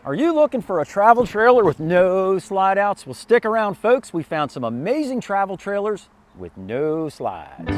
Are you looking for a travel trailer with no slide outs? Well, stick around, folks. We found some amazing travel trailers with no slides.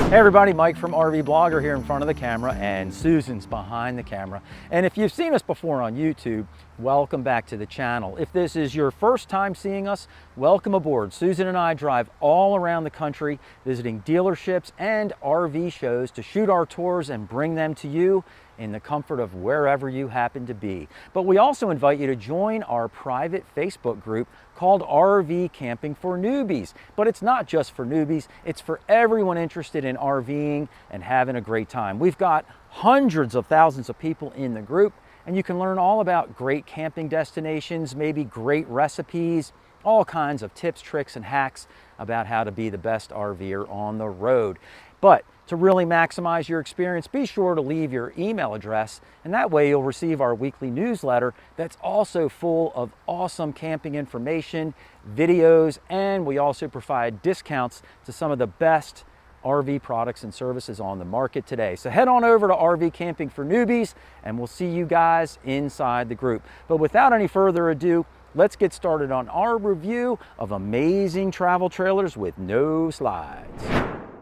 Hey everybody, Mike from RVBlogger here in front of the camera, and Susan's behind the camera. And if you've seen us before on YouTube, welcome back to the channel. If this is your first time seeing us, welcome aboard. Susan and I drive all around the country, visiting dealerships and RV shows to shoot our tours and bring them to you in the comfort of wherever you happen to be. But we also invite you to join our private Facebook group called RV Camping for Newbies. But it's not just for newbies, it's for everyone interested in RVing and having a great time. We've got hundreds of thousands of people in the group, and you can learn all about great camping destinations, maybe great recipes, all kinds of tips, tricks, and hacks about how to be the best RVer on the road. But to really maximize your experience, be sure to leave your email address, and that way you'll receive our weekly newsletter that's also full of awesome camping information, videos, and we also provide discounts to some of the best RV products and services on the market today. So head on over to RV Camping for Newbies, and we'll see you guys inside the group. But without any further ado, let's get started on our review of amazing travel trailers with no slides.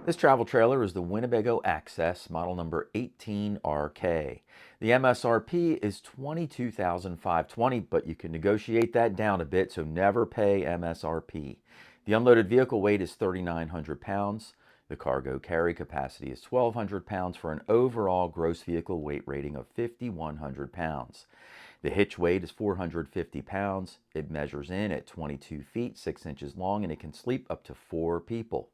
This travel trailer is the Winnebago Access, model number 18RK. The MSRP is $22,520, but you can negotiate that down a bit, so never pay MSRP. The unloaded vehicle weight is 3,900 pounds. The cargo carry capacity is 1,200 pounds for an overall gross vehicle weight rating of 5,100 pounds. The hitch weight is 450 pounds. It measures in at 22 feet, 6 inches long, and it can sleep up to 4 people.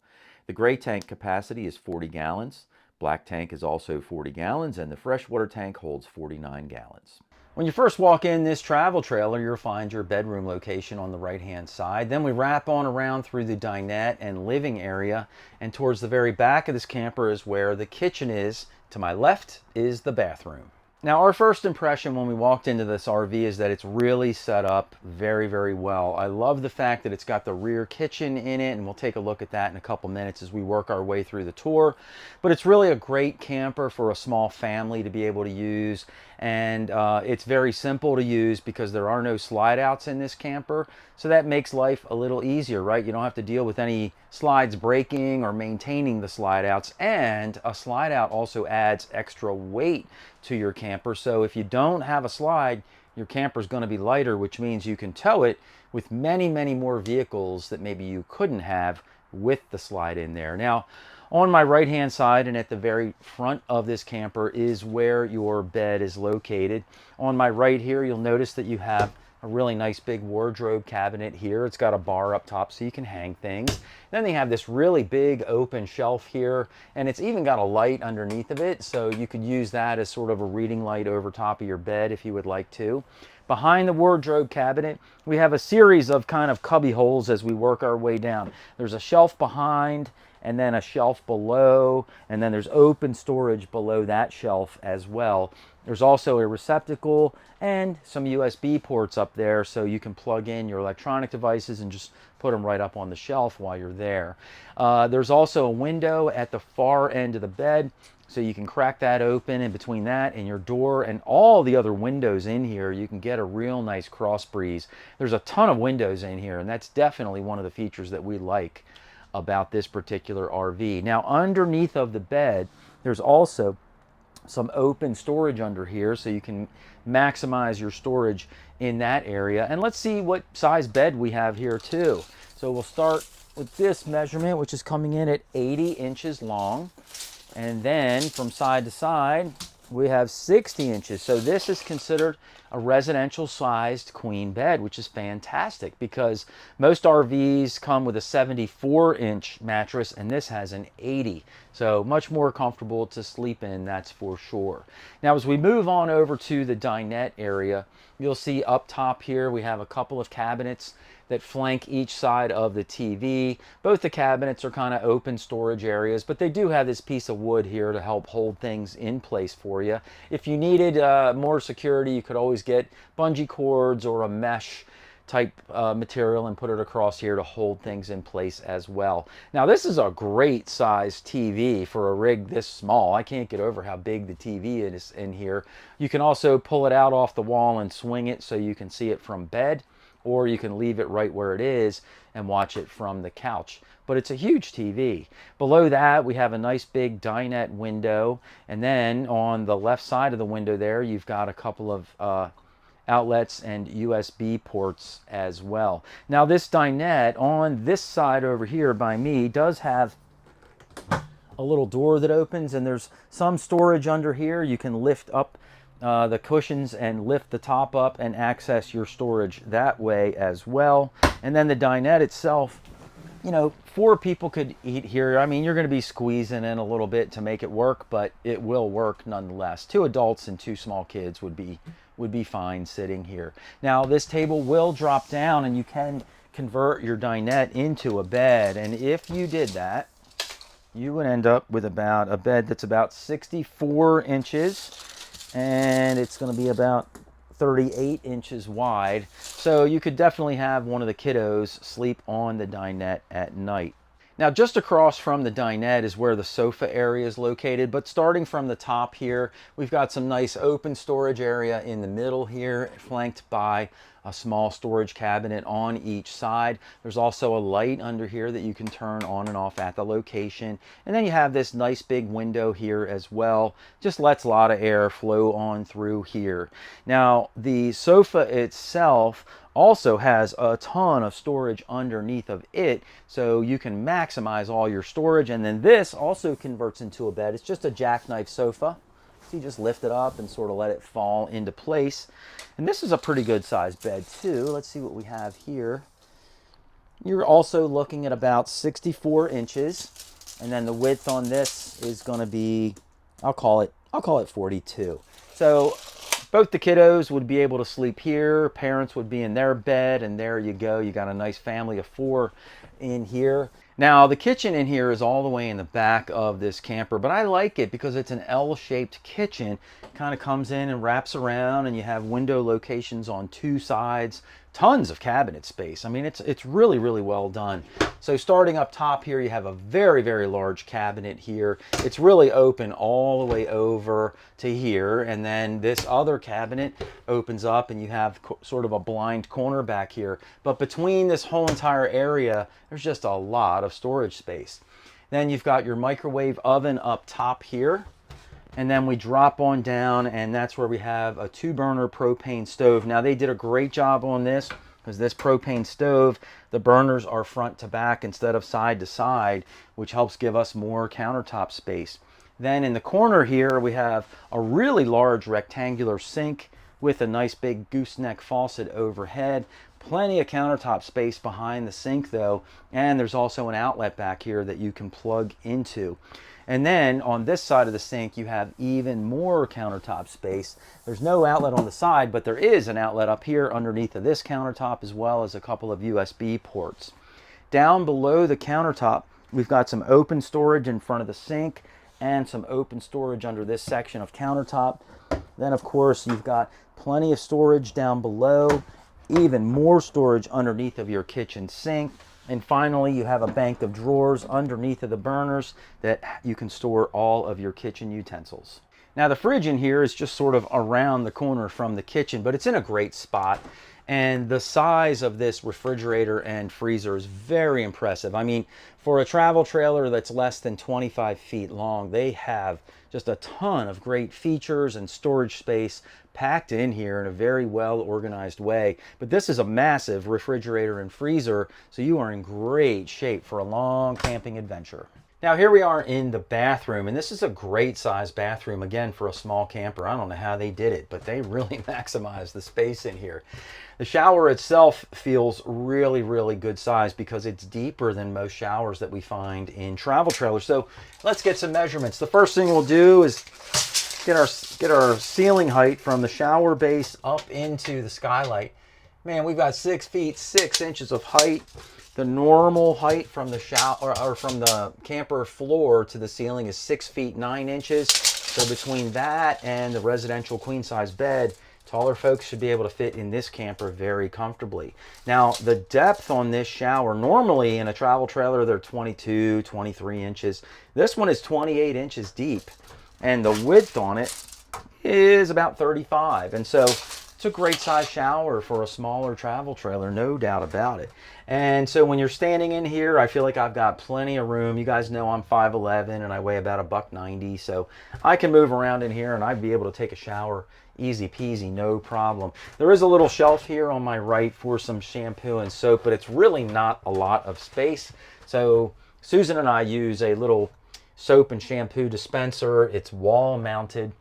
The gray tank capacity is 40 gallons. Black tank is also 40 gallons, and the freshwater tank holds 49 gallons. When you first walk in this travel trailer, you'll find your bedroom location on the right-hand side. Then we wrap on around through the dinette and living area, and towards the very back of this camper is where the kitchen is. To my left is the bathroom. Now, our first impression when we walked into this RV is that it's really set up very, very well. I love the fact that it's got the rear kitchen in it, and we'll take a look at that in a couple minutes as we work our way through the tour. But it's really a great camper for a small family to be able to use, and it's very simple to use because there are no slide outs in this camper, so that makes life a little easier, right? You don't have to deal with any slides breaking or maintaining the slide outs, and a slide out also adds extra weight to your camper. So if you don't have a slide, your camper is going to be lighter, which means you can tow it with many, many more vehicles that maybe you couldn't have with the slide in there. Now, on my right hand side and at the very front of this camper is where your bed is located. On my right here, you'll notice that you have a really nice big wardrobe cabinet here. It's got a bar up top so you can hang things. Then they have this really big open shelf here, and it's even got a light underneath of it, so you could use that as sort of a reading light over top of your bed if you would like to. Behind the wardrobe cabinet, we have a series of kind of cubby holes as we work our way down. There's a shelf behind, and then a shelf below, and then there's open storage below that shelf as well. There's also a receptacle and some USB ports up there so you can plug in your electronic devices and just put them right up on the shelf while you're there. There's also a window at the far end of the bed, so you can crack that open, and between that and your door and all the other windows in here, you can get a real nice cross breeze. There's a ton of windows in here, and that's definitely one of the features that we like about this particular RV. Now, underneath of the bed, there's also some open storage under here, so you can maximize your storage in that area. And let's see what size bed we have here too. So we'll start with this measurement, which is coming in at 80 inches long. And then from side to side, we have 60 inches. So this is considered a residential sized queen bed, which is fantastic because most RVs come with a 74-inch mattress, and this has an 80. So much more comfortable to sleep in, that's for sure. Now, as we move on over to the dinette area, you'll see up top here we have a couple of cabinets that flank each side of the TV. Both the cabinets are kind of open storage areas, but they do have this piece of wood here to help hold things in place for you. If you needed more security, you could always get bungee cords or a mesh type material and put it across here to hold things in place as well. Now this is a great size TV for a rig this small. I can't get over how big the TV is in here. You can also pull it out off the wall and swing it so you can see it from bed, or you can leave it right where it is and watch it from the couch. But it's a huge TV. Below that, we have a nice big dinette window, and then on the left side of the window there, you've got a couple of outlets and USB ports as well. Now this dinette on this side over here by me does have a little door that opens, and there's some storage under here. You can lift up the cushions and lift the top up and access your storage that way as well. And then the dinette itself, you know, 4 people could eat here. I mean, you're going to be squeezing in a little bit to make it work, but it will work nonetheless. 2 adults and 2 small kids would be fine sitting here. Now this table will drop down and you can convert your dinette into a bed, and if you did that, you would end up with about a bed that's about 64 inches, and it's going to be about 38 inches wide. So you could definitely have one of the kiddos sleep on the dinette at night. Now just across from the dinette is where the sofa area is located, but starting from the top here, we've got some nice open storage area in the middle here, flanked by a small storage cabinet on each side. There's also a light under here that you can turn on and off at the location. And then you have this nice big window here as well. Just lets a lot of air flow on through here. Now the sofa itself also has a ton of storage underneath of it, so you can maximize all your storage. And then this also converts into a bed. It's just a jackknife sofa. So you just lift it up and sort of let it fall into place. And this is a pretty good sized bed too. Let's see what we have here. You're also looking at about 64 inches. And then the width on this is going to be, I'll call it 42. So both the kiddos would be able to sleep here. Parents would be in their bed, and there you go. You got a nice family of 4 in here. Now the kitchen in here is all the way in the back of this camper, but I like it because it's an L-shaped kitchen. Kind of comes in and wraps around, and you have window locations on 2 sides. Tons of cabinet space. I mean, it's really, really well done. So starting up top here, you have a very, very large cabinet here. It's really open all the way over to here, and then this other cabinet opens up and you have sort of a blind corner back here. But between this whole entire area, there's just a lot of storage space. Then you've got your microwave oven up top here. And then we drop on down, and that's where we have a 2-burner propane stove. Now they did a great job on this, because this propane stove, the burners are front to back instead of side to side, which helps give us more countertop space. Then in the corner here, we have a really large rectangular sink with a nice big gooseneck faucet overhead. Plenty of countertop space behind the sink though, and there's also an outlet back here that you can plug into. And then on this side of the sink, you have even more countertop space. There's no outlet on the side, but there is an outlet up here underneath of this countertop, as well as a couple of USB ports. Down below the countertop, we've got some open storage in front of the sink and some open storage under this section of countertop. Then of course, you've got plenty of storage down below, even more storage underneath of your kitchen sink. And finally, you have a bank of drawers underneath of the burners that you can store all of your kitchen utensils. Now the fridge in here is just sort of around the corner from the kitchen, but it's in a great spot. And the size of this refrigerator and freezer is very impressive. I mean, for a travel trailer that's less than 25 feet long, they have just a ton of great features and storage space packed in here in a very well organized way. But this is a massive refrigerator and freezer, so you are in great shape for a long camping adventure. Now here we are in the bathroom, and this is a great size bathroom, again, for a small camper. I don't know how they did it, but they really maximized the space in here. The shower itself feels really, really good size because it's deeper than most showers that we find in travel trailers. So let's get some measurements. The first thing we'll do is get our ceiling height from the shower base up into the skylight. Man, we've got 6 feet 6 inches of height. The normal height from the shower or from the camper floor to the ceiling is 6 feet 9 inches. So between that and the residential queen size bed, Taller folks should be able to fit in this camper very comfortably. Now, the depth on this shower, normally in a travel trailer, they're 22, 23 inches. This one is 28 inches deep, and the width on it is about 35. And so it's a great size shower for a smaller travel trailer, no doubt about it. And so when you're standing in here, I feel like I've got plenty of room. You guys know I'm 5'11" and I weigh about $190, so I can move around in here and I'd be able to take a shower easy peasy, no problem. There is a little shelf here on my right for some shampoo and soap, but it's really not a lot of space. So Susan and I use a little soap and shampoo dispenser. It's wall mounted,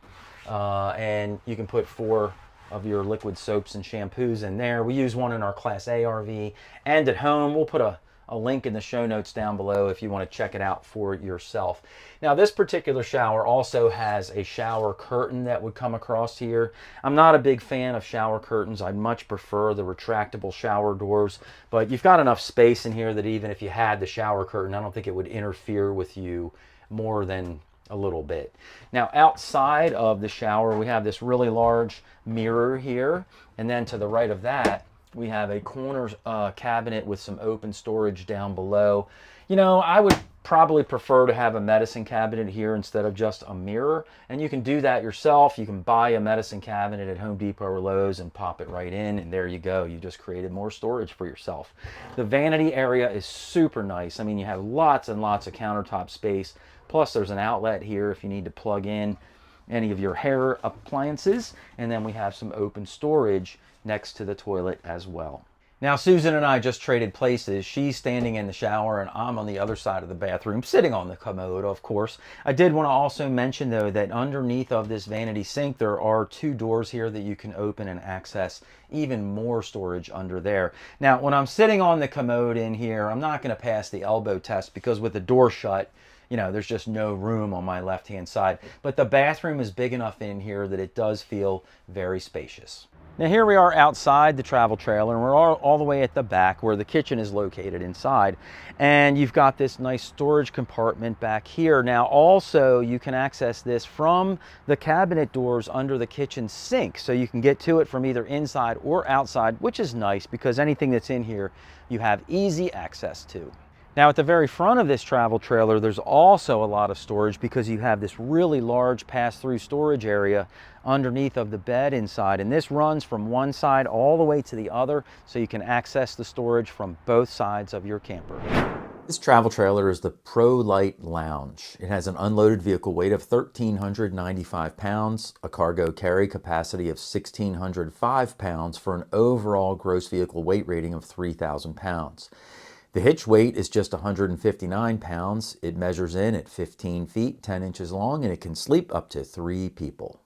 and you can put 4 of your liquid soaps and shampoos in there. We use one in our Class A RV and at home. We'll put a link in the show notes down below if you want to check it out for yourself. Now, this particular shower also has a shower curtain that would come across here. I'm not a big fan of shower curtains. I'd much prefer the retractable shower doors, but you've got enough space in here that even if you had the shower curtain, I don't think it would interfere with you more than a little bit. Now, outside of the shower, we have this really large mirror here, and then to the right of that, we have a corner cabinet with some open storage down below. You know, I would probably prefer to have a medicine cabinet here instead of just a mirror, and you can do that yourself. You can buy a medicine cabinet at Home Depot or Lowe's and pop it right in, and there you go. You just created more storage for yourself. The vanity area is super nice. I mean, you have lots and lots of countertop space, plus there's an outlet here if you need to plug in any of your hair appliances, and then we have some open storage next to the toilet as well. Now, Susan and I just traded places. She's standing in the shower and I'm on the other side of the bathroom, sitting on the commode, of course. I did want to also mention, though, that underneath of this vanity sink, there are 2 doors here that you can open and access even more storage under there. Now, when I'm sitting on the commode in here, I'm not going to pass the elbow test because with the door shut, you know, there's just no room on my left-hand side. But the bathroom is big enough in here that it does feel very spacious. Now, here we are outside the travel trailer, and we're all the way at the back where the kitchen is located inside. And you've got this nice storage compartment back here. Now, also, you can access this from the cabinet doors under the kitchen sink. So you can get to it from either inside or outside, which is nice because anything that's in here, you have easy access to. Now, at the very front of this travel trailer, there's also a lot of storage because you have this really large pass-through storage area underneath of the bed inside. And this runs from one side all the way to the other, so you can access the storage from both sides of your camper. This travel trailer is the Prolite Lounge. It has an unloaded vehicle weight of 1,395 pounds, a cargo carry capacity of 1,605 pounds for an overall gross vehicle weight rating of 3,000 pounds. The hitch weight is just 159 pounds. It measures in at 15 feet, 10 inches long, and it can sleep up to 3 people.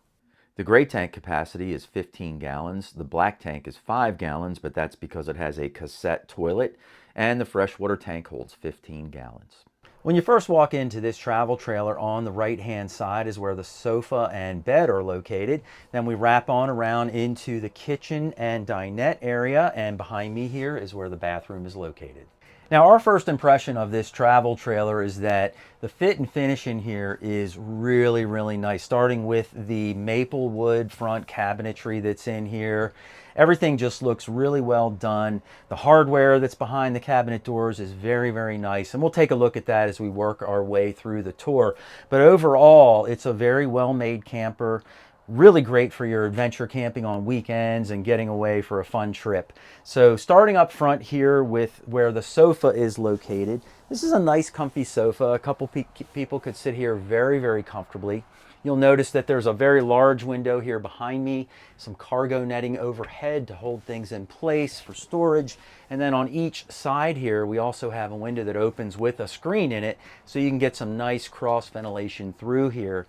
The gray tank capacity is 15 gallons. The black tank is 5 gallons, but that's because it has a cassette toilet, and the freshwater tank holds 15 gallons. When you first walk into this travel trailer, on the right-hand side is where the sofa and bed are located. Then we wrap on around into the kitchen and dinette area, and behind me here is where the bathroom is located. Now, our first impression of this travel trailer is that the fit and finish in here is really, really nice, starting with the maple wood front cabinetry that's in here. Everything just looks really well done. The hardware that's behind the cabinet doors is very, very nice, and we'll take a look at that as we work our way through the tour. But overall, it's a very well-made camper. Really great for your adventure camping on weekends and getting away for a fun trip. So starting up front here with where the sofa is located, this is a nice comfy sofa. A couple people could sit here very, very comfortably. You'll notice that there's a very large window here behind me, some cargo netting overhead to hold things in place for storage. And then on each side here, we also have a window that opens with a screen in it, so you can get some nice cross ventilation through here.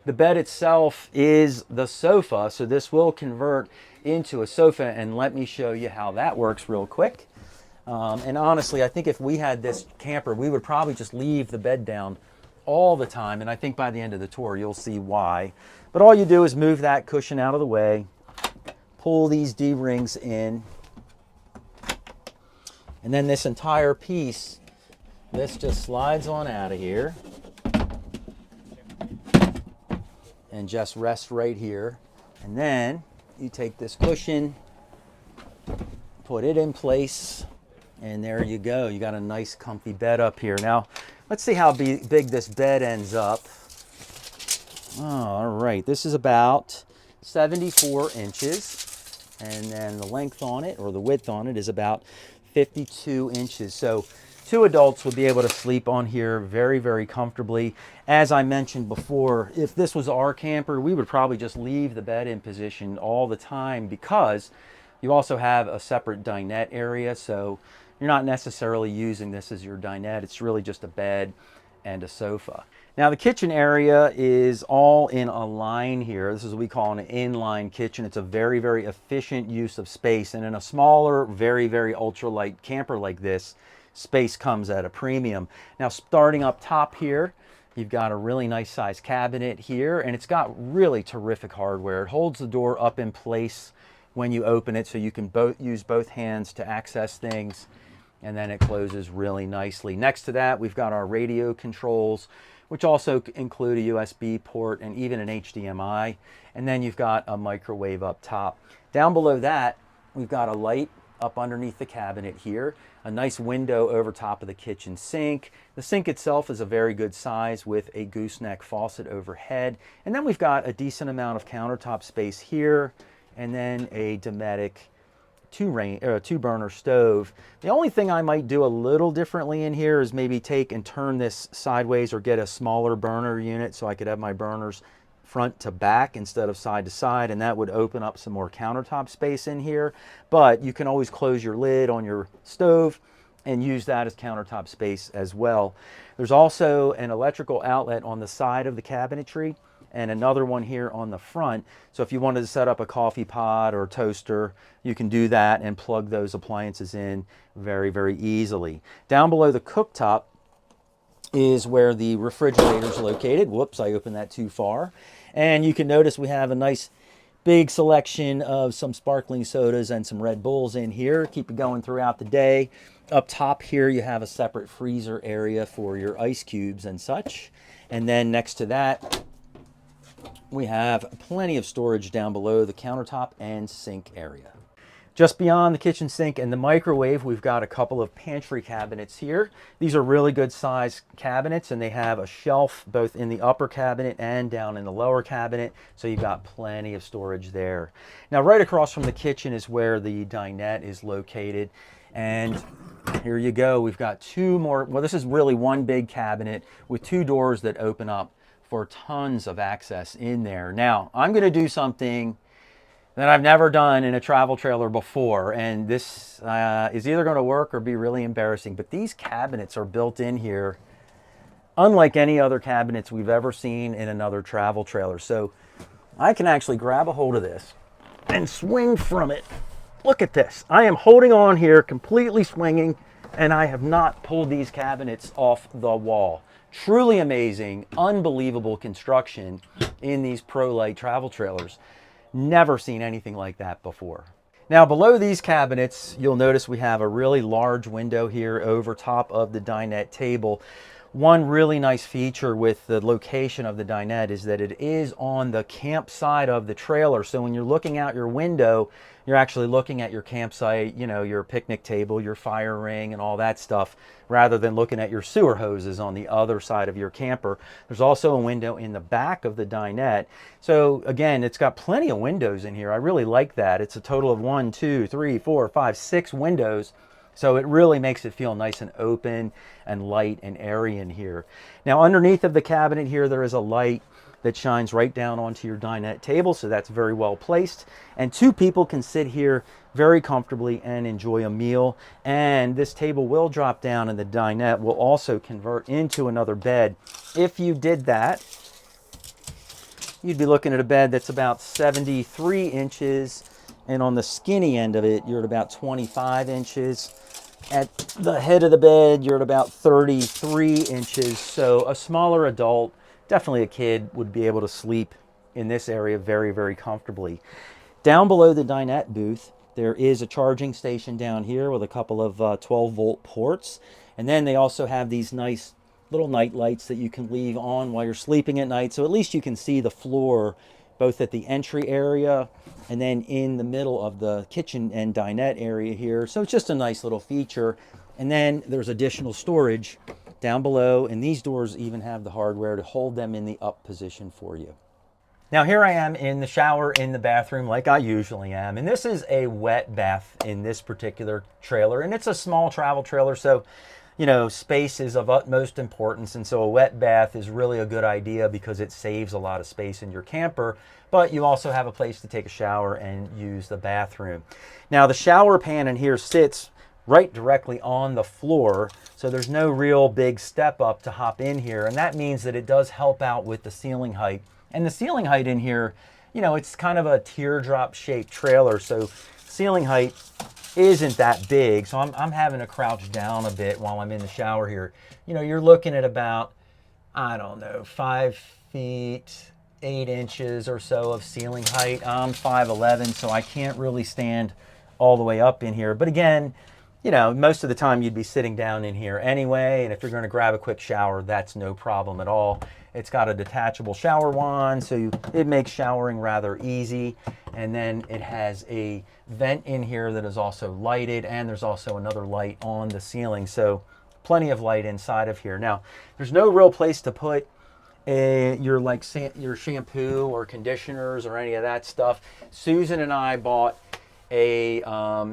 The bed itself is the sofa, so this will convert into a sofa, and let me show you how that works real quick. And honestly, I think if we had this camper, we would probably just leave the bed down all the time, and I think by the end of the tour, you'll see why. But all you do is move that cushion out of the way, pull these D-rings in, and then this entire piece, this just slides on out of here and just rests right here. And then you take this cushion, put it in place, and there you go. You got a nice comfy bed up here. Now, let's see how big this bed ends up. Oh, all right, this is about 74 inches, and then the length on it, or the width on it, is about 52 inches. So 2 adults would be able to sleep on here very, very comfortably. As I mentioned before, if this was our camper, we would probably just leave the bed in position all the time, because you also have a separate dinette area, so you're not necessarily using this as your dinette. It's really just a bed and a sofa. Now, the kitchen area is all in a line here. This is what we call an inline kitchen. It's a very, very efficient use of space, and in a smaller, very, very ultralight camper like this, space comes at a premium. Now, starting up top here, you've got a really nice size cabinet here, and it's got really terrific hardware. It holds the door up in place when you open it, so you can use both hands to access things, and then it closes really nicely. Next to that, we've got our radio controls, which also include a USB port and even an HDMI. And then you've got a microwave up top. Down below that, we've got a light up underneath the cabinet here, a nice window over top of the kitchen sink. The sink itself is a very good size with a gooseneck faucet overhead. And then we've got a decent amount of countertop space here, and then a Dometic two burner stove. The only thing I might do a little differently in here is maybe take and turn this sideways, or get a smaller burner unit so I could have my burners front to back instead of side to side, and that would open up some more countertop space in here. But you can always close your lid on your stove and use that as countertop space as well. There's also an electrical outlet on the side of the cabinetry, and another one here on the front. So if you wanted to set up a coffee pot or toaster, you can do that and plug those appliances in very, very easily. Down below the cooktop is where the refrigerator is located. Whoops, I opened that too far. And you can notice we have a nice big selection of some sparkling sodas and some Red Bulls in here. Keep it going throughout the day. Up top here, you have a separate freezer area for your ice cubes and such. And then next to that, we have plenty of storage down below the countertop and sink area. Just beyond the kitchen sink and the microwave, we've got a couple of pantry cabinets here. These are really good size cabinets, and they have a shelf both in the upper cabinet and down in the lower cabinet, so you've got plenty of storage there. Now, right across from the kitchen is where the dinette is located, and here you go. We've got two more, well, this is really one big cabinet with 2 doors that open up for tons of access in there. Now, I'm going to do something that I've never done in a travel trailer before, and this is either going to work or be really embarrassing, but these cabinets are built in here unlike any other cabinets we've ever seen in another travel trailer. So I can actually grab a hold of this and swing from it. Look at this. I am holding on here, completely swinging, and I have not pulled these cabinets off the wall. Truly amazing, unbelievable construction in these Prolite travel trailers. Never seen anything like that before. Now, below these cabinets, you'll notice we have a really large window here over top of the dinette table. One really nice feature with the location of the dinette is that it is on the camp side of the trailer. So when you're looking out your window, you're actually looking at your campsite, you know, your picnic table, your fire ring, and all that stuff, rather than looking at your sewer hoses on the other side of your camper. There's also a window in the back of the dinette. So again, it's got plenty of windows in here. I really like that. It's a total of 1, 2, 3, 4, 5, 6 windows. So it really makes it feel nice and open and light and airy in here. Now, underneath of the cabinet here, there is a light that shines right down onto your dinette table, so that's very well placed. And 2 people can sit here very comfortably and enjoy a meal. And this table will drop down, and the dinette will also convert into another bed. If you did that, you'd be looking at a bed that's about 73 inches, and on the skinny end of it, you're at about 25 inches. At the head of the bed, you're at about 33 inches. So a smaller adult, definitely a kid, would be able to sleep in this area very, very comfortably. Down below the dinette booth, there is a charging station down here with a couple of 12-volt ports. And then they also have these nice little night lights that you can leave on while you're sleeping at night, so at least you can see the floor both at the entry area and then in the middle of the kitchen and dinette area here. So it's just a nice little feature. And then there's additional storage down below, and these doors even have the hardware to hold them in the up position for you. Now here I am in the shower in the bathroom like I usually am, and this is a wet bath in this particular trailer, and it's a small travel trailer, so you know, space is of utmost importance, and so a wet bath is really a good idea because it saves a lot of space in your camper, but you also have a place to take a shower and use the bathroom. Now the shower pan in here sits right directly on the floor, so there's no real big step up to hop in here, and that means that it does help out with the ceiling height. And the ceiling height in here, you know, it's kind of a teardrop shaped trailer, so ceiling height isn't that big, so I'm having to crouch down a bit while I'm in the shower here. You know, you're looking at about, I don't know, 5 feet, 8 inches or so of ceiling height. I'm 5'11", so I can't really stand all the way up in here. But again, you know, most of the time you'd be sitting down in here anyway, and if you're going to grab a quick shower, that's no problem at all. It's got a detachable shower wand, so it makes showering rather easy. And then it has a vent in here that is also lighted, and there's also another light on the ceiling, so plenty of light inside of here. Now, there's no real place to put your shampoo or conditioners or any of that stuff. Susan and I bought a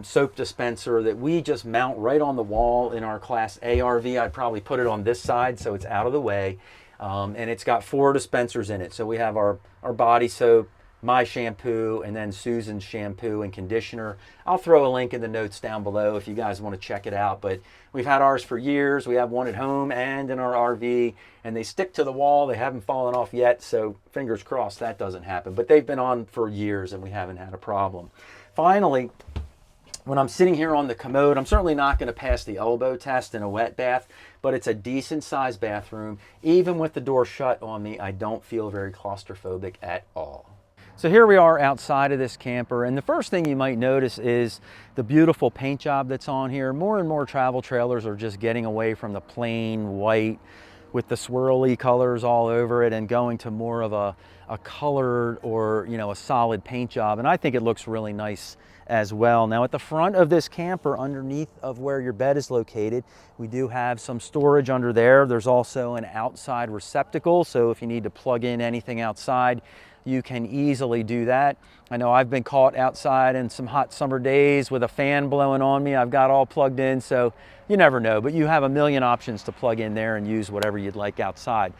soap dispenser that we just mount right on the wall in our Class A RV. I'd probably put it on this side so it's out of the way. And it's got 4 dispensers in it. So we have our body soap, my shampoo, and then Susan's shampoo and conditioner. I'll throw a link in the notes down below if you guys want to check it out. But we've had ours for years. We have one at home and in our RV, and they stick to the wall. They haven't fallen off yet, so fingers crossed that doesn't happen. But they've been on for years, and we haven't had a problem. Finally, when I'm sitting here on the commode, I'm certainly not going to pass the elbow test in a wet bath, but it's a decent sized bathroom. Even with the door shut on me, I don't feel very claustrophobic at all. So here we are outside of this camper, and the first thing you might notice is the beautiful paint job that's on here. More and more travel trailers are just getting away from the plain white with the swirly colors all over it and going to more of a colored or, you know, a solid paint job, and I think it looks really nice as well. Now at the front of this camper, underneath of where your bed is located, we do have some storage under there. There's also an outside receptacle, so if you need to plug in anything outside, you can easily do that. I know I've been caught outside in some hot summer days with a fan blowing on me. I've got all plugged in, so you never know, but you have a million options to plug in there and use whatever you'd like outside.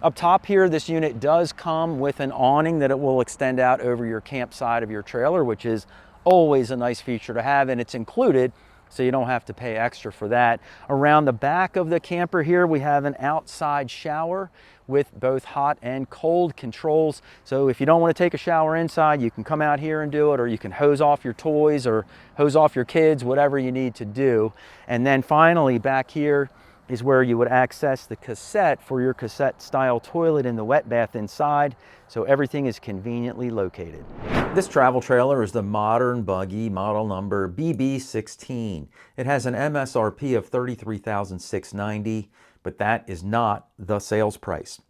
Up top here, this unit does come with an awning that it will extend out over your campsite of your trailer, which is always a nice feature to have, and it's included, so you don't have to pay extra for that. Around the back of the camper here, we have an outside shower with both hot and cold controls. So if you don't want to take a shower inside, you can come out here and do it, or you can hose off your toys or hose off your kids, whatever you need to do. And then finally, back here is where you would access the cassette for your cassette style toilet in the wet bath inside. So everything is conveniently located. This travel trailer is the Modern Buggy model number BB16. It has an MSRP of $33,690, but that is not the sales price.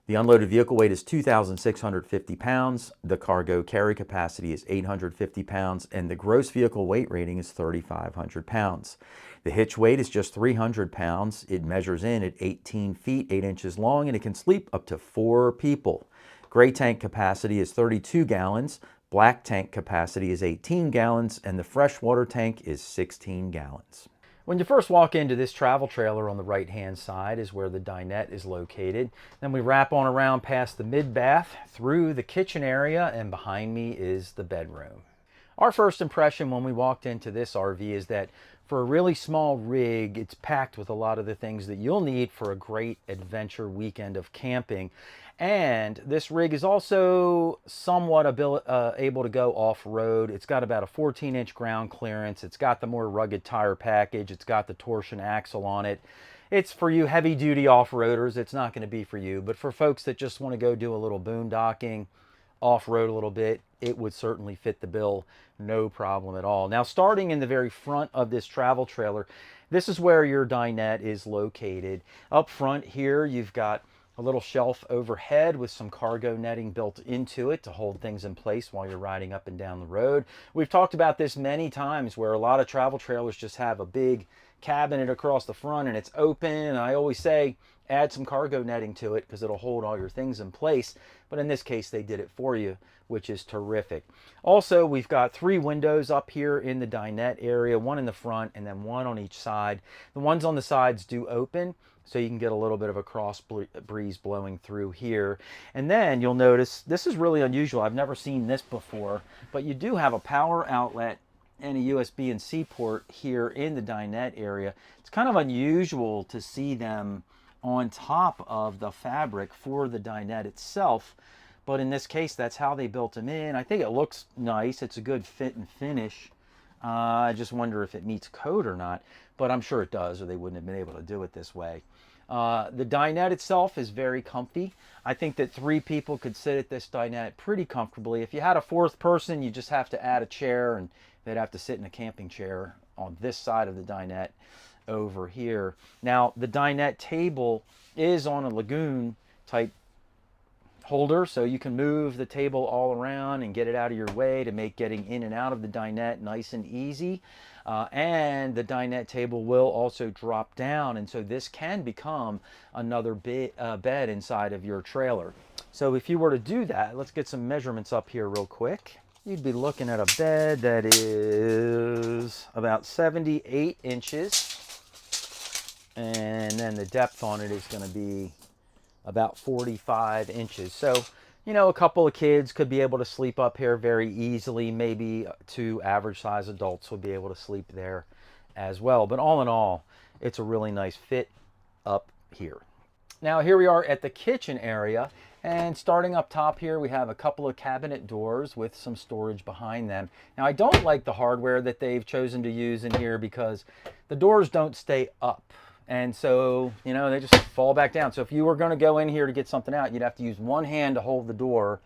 The unloaded vehicle weight is 2,650 pounds, the cargo carry capacity is 850 pounds, and the gross vehicle weight rating is 3,500 pounds. The hitch weight is just 300 pounds. It measures in at 18 feet, 8 inches long, and it can sleep up to 4 people. Gray tank capacity is 32 gallons, black tank capacity is 18 gallons, and the freshwater tank is 16 gallons. When you first walk into this travel trailer, on the right-hand side is where the dinette is located. Then we wrap on around past the mid-bath, through the kitchen area, and behind me is the bedroom. Our first impression when we walked into this RV is that for a really small rig, it's packed with a lot of the things that you'll need for a great adventure weekend of camping. And this rig is also somewhat able to go off-road. It's got about a 14-inch ground clearance. It's got the more rugged tire package. It's got the torsion axle on it. It's for you heavy-duty off-roaders. It's not going to be for you. But for folks that just want to go do a little boondocking, off-road a little bit, it would certainly fit the bill, no problem at all. Now, starting in the very front of this travel trailer, this is where your dinette is located. Up front here, you've got a little shelf overhead with some cargo netting built into it to hold things in place while you're riding up and down the road. We've talked about this many times where a lot of travel trailers just have a big cabinet across the front and it's open, and I always say add some cargo netting to it because it'll hold all your things in place. But in this case, they did it for you, which is terrific. Also, we've got 3 windows up here in the dinette area, one in the front and then one on each side. The ones on the sides do open, so you can get a little bit of a cross breeze blowing through here. And then you'll notice, this is really unusual. I've never seen this before, but you do have a power outlet and a USB and C port here in the dinette area. It's kind of unusual to see them on top of the fabric for the dinette itself, but in this case that's how they built them in. I think it looks nice. It's a good fit and finish. I just wonder if it meets code or not, but I'm sure it does, or they wouldn't have been able to do it this way. The dinette itself is very comfy. I think that 3 people could sit at this dinette pretty comfortably. If you had a 4th person, you just have to add a chair, and they'd have to sit in a camping chair on this side of the dinette over here. Now, the dinette table is on a lagoon type holder, so you can move the table all around and get it out of your way to make getting in and out of the dinette nice and easy. And the dinette table will also drop down, and so this can become another bed inside of your trailer. So if you were to do that, let's get some measurements up here real quick. You'd be looking at a bed that is about 78 inches. And then the depth on it is going to be about 45 inches. So, you know, a couple of kids could be able to sleep up here very easily. Maybe 2 average size adults would be able to sleep there as well. But all in all, it's a really nice fit up here. Now here we are at the kitchen area, and starting up top here we have a couple of cabinet doors with some storage behind them. Now I don't like the hardware that they've chosen to use in here because the doors don't stay up. And so, you know, they just fall back down. So if you were going to go in here to get something out, you'd have to use one hand to hold the door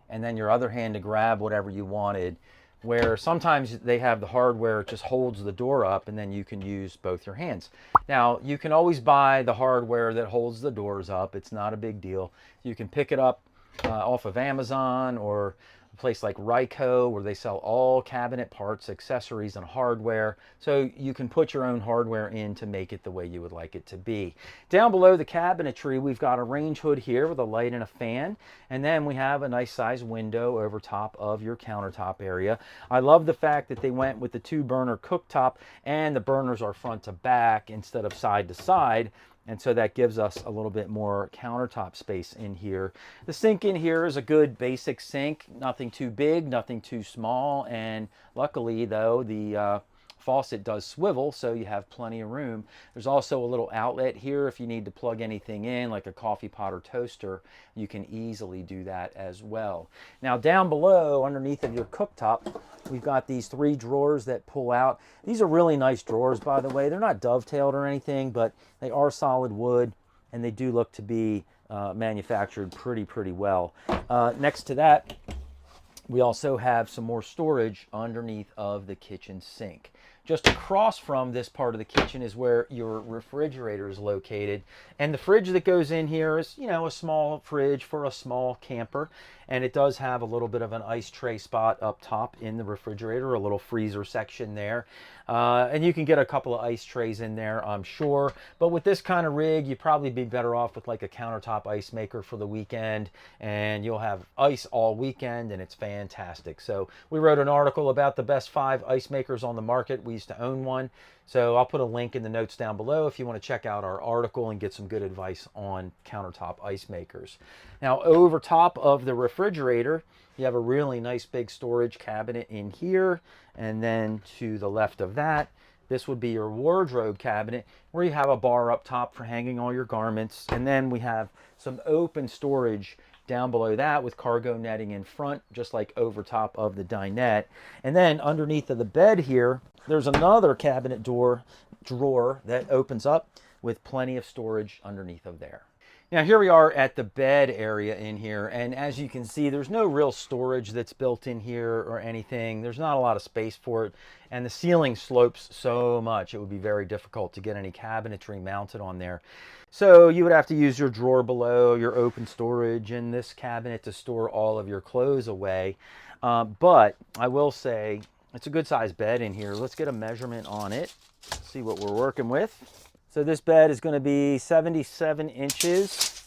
and then your other hand to grab whatever you wanted. Where sometimes they have the hardware, it just holds the door up and then you can use both your hands. Now, you can always buy the hardware that holds the doors up. It's not a big deal. You can pick it up off of Amazon or a place like Ryco, where they sell all cabinet parts, accessories, and hardware. So you can put your own hardware in to make it the way you would like it to be. Down below the cabinetry, we've got a range hood here with a light and a fan. And then we have a nice size window over top of your countertop area. I love the fact that they went with the 2-burner cooktop, and the burners are front to back instead of side to side. And so that gives us a little bit more countertop space in here. The sink in here is a good basic sink, nothing too big, nothing too small. And luckily though, the faucet does swivel, so you have plenty of room. There's also a little outlet here if you need to plug anything in, like a coffee pot or toaster. You can easily do that as well. Now down below, underneath of your cooktop, we've got these 3 drawers that pull out. These are really nice drawers, by the way. They're not dovetailed or anything, but they are solid wood, and they do look to be manufactured pretty well. Next to that, we also have some more storage underneath of the kitchen sink. Just across from this part of the kitchen is where your refrigerator is located. And the fridge that goes in here is, you know, a small fridge for a small camper. And it does have a little bit of an ice tray spot up top in the refrigerator, a little freezer section there. And you can get a couple of ice trays in there, I'm sure. But with this kind of rig, you'd probably be better off with like a countertop ice maker for the weekend. And you'll have ice all weekend, and it's fantastic. So we wrote an article about the best 5 ice makers on the market. We used to own one. So I'll put a link in the notes down below if you want to check out our article and get some good advice on countertop ice makers. Now over top of the refrigerator, you have a really nice big storage cabinet in here. And then to the left of that, this would be your wardrobe cabinet, where you have a bar up top for hanging all your garments. And then we have some open storage down below that with cargo netting in front, just like over top of the dinette. And then underneath of the bed here, there's another cabinet drawer that opens up with plenty of storage underneath of there. Now here we are at the bed area in here, and as you can see, there's no real storage that's built in here or anything. There's not a lot of space for it, and the ceiling slopes so much it would be very difficult to get any cabinetry mounted on there. So you would have to use your drawer below, your open storage, and this cabinet to store all of your clothes away. But I will say it's a good sized bed in here. Let's get a measurement on it, see what we're working with. So this bed is going to be 77 inches,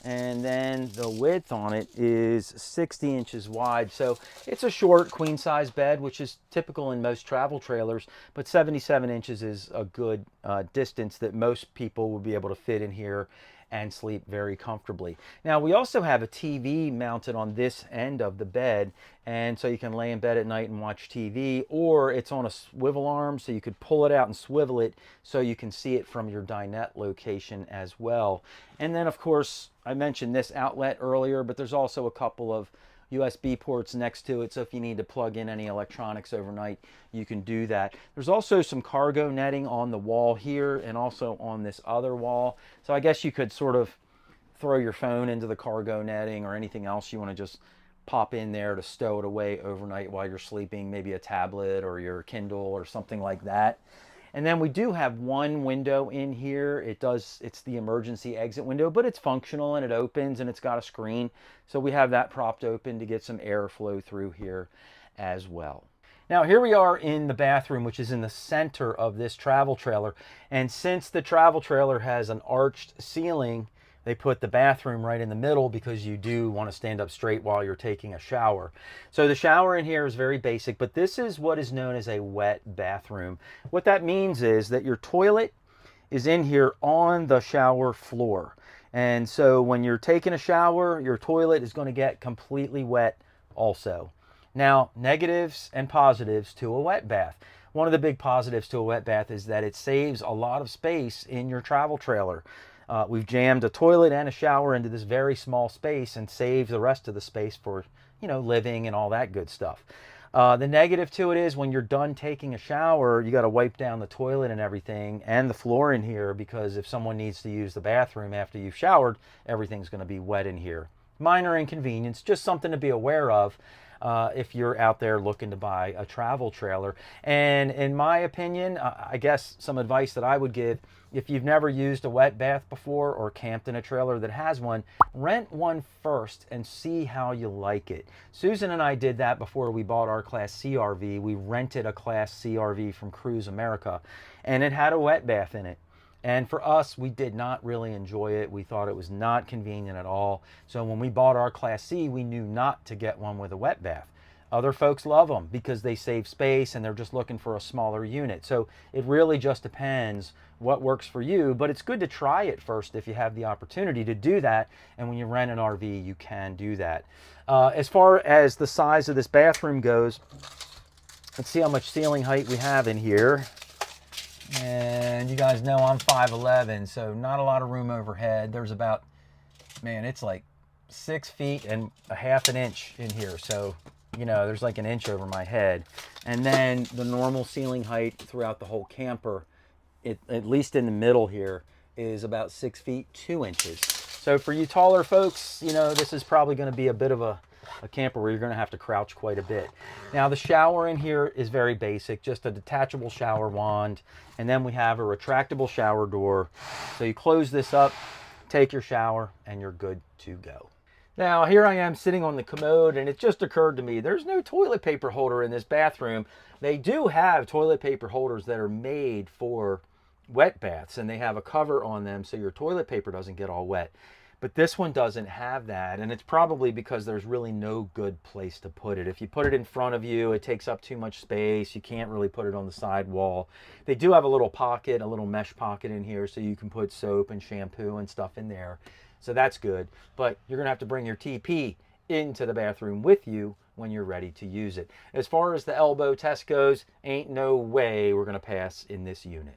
and then the width on it is 60 inches wide. So it's a short queen size bed, which is typical in most travel trailers, but 77 inches is a good distance that most people will be able to fit in here and sleep very comfortably. Now we also have a TV mounted on this end of the bed, and so you can lay in bed at night and watch TV, or it's on a swivel arm so you could pull it out and swivel it so you can see it from your dinette location as well. And then of course I mentioned this outlet earlier, but there's also a couple of USB ports next to it, so if you need to plug in any electronics overnight, you can do that. There's also some cargo netting on the wall here and also on this other wall. So I guess you could sort of throw your phone into the cargo netting or anything else you want to just pop in there to stow it away overnight while you're sleeping, maybe a tablet or your Kindle or something like that. And then we do have one window in here. It's the emergency exit window, but it's functional and it opens and it's got a screen. So we have that propped open to get some airflow through here as well. Now here we are in the bathroom, which is in the center of this travel trailer. And since the travel trailer has an arched ceiling, they put the bathroom right in the middle because you do want to stand up straight while you're taking a shower. So the shower in here is very basic, but this is what is known as a wet bathroom. What that means is that your toilet is in here on the shower floor. And so when you're taking a shower, your toilet is going to get completely wet also. Now, negatives and positives to a wet bath. One of the big positives to a wet bath is that it saves a lot of space in your travel trailer. We've jammed a toilet and a shower into this very small space and saved the rest of the space for, you know, living and all that good stuff. The negative to it is when you're done taking a shower, you got to wipe down the toilet and everything and the floor in here, because if someone needs to use the bathroom after you've showered, everything's going to be wet in here. Minor inconvenience, just something to be aware of if you're out there looking to buy a travel trailer. And in my opinion, I guess some advice that I would give, if you've never used a wet bath before or camped in a trailer that has one, rent one first and see how you like it. Susan and I did that before we bought our Class C RV. We rented a Class C RV from Cruise America, and it had a wet bath in it. And for us, we did not really enjoy it. We thought it was not convenient at all. So when we bought our Class C, we knew not to get one with a wet bath. Other folks love them because they save space and they're just looking for a smaller unit. So it really just depends what works for you, but it's good to try it first if you have the opportunity to do that. And when you rent an RV, you can do that. As far as the size of this bathroom goes, let's see how much ceiling height we have in here. And you guys know I'm 5'11", so not a lot of room overhead. There's about, man, it's like 6 feet and a half an inch in here. So, you know, there's like an inch over my head. And then the normal ceiling height throughout the whole camper, at least in the middle here, is about 6 feet 2 inches. So for you taller folks, you know, this is probably going to be a bit of a camper where you're going to have to crouch quite a bit. Now the shower in here is very basic, just a detachable shower wand, and then we have a retractable shower door. So you close this up, take your shower, and you're good to go. Now here I am sitting on the commode, and it just occurred to me there's no toilet paper holder in this bathroom. They do have toilet paper holders that are made for wet baths, and they have a cover on them so your toilet paper doesn't get all wet. But this one doesn't have that, and it's probably because there's really no good place to put it. If you put it in front of you, it takes up too much space. You can't really put it on the side wall. They do have a little pocket, a little mesh pocket in here, so you can put soap and shampoo and stuff in there. So that's good, but you're gonna have to bring your TP into the bathroom with you when you're ready to use it. As far as the elbow test goes, ain't no way we're gonna pass in this unit.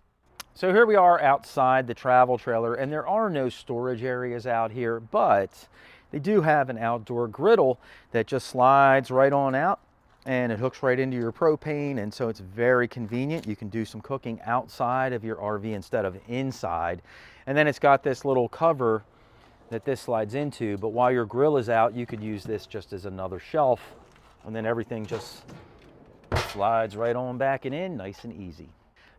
So here we are outside the travel trailer, and there are no storage areas out here, but they do have an outdoor griddle that just slides right on out, and it hooks right into your propane, and so it's very convenient. You can do some cooking outside of your RV instead of inside. And then it's got this little cover that this slides into, but while your grill is out, you could use this just as another shelf, and then everything just slides right on back and in, nice and easy.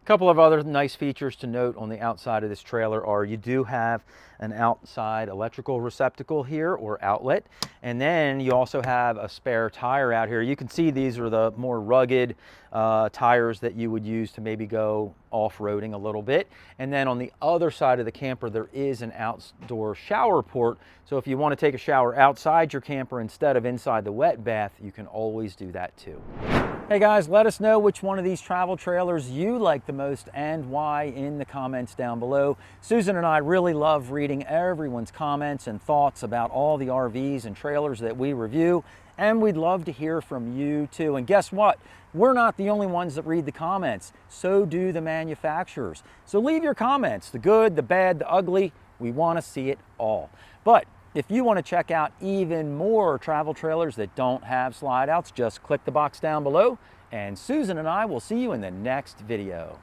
A couple of other nice features to note on the outside of this trailer are you do have an outside electrical receptacle here, or outlet, and then you also have a spare tire out here. You can see these are the more rugged tires that you would use to maybe go off-roading a little bit. And then on the other side of the camper, there is an outdoor shower port. So if you want to take a shower outside your camper instead of inside the wet bath, you can always do that too. Hey guys, let us know which one of these travel trailers you like the most and why in the comments down below. Susan and I really love reading everyone's comments and thoughts about all the RVs and trailers that we review, and we'd love to hear from you too. And guess what? We're not the only ones that read the comments, so do the manufacturers. So leave your comments, the good, the bad, the ugly. We want to see it all. But if you want to check out even more travel trailers that don't have slide outs, just click the box down below, and Susan and I will see you in the next video.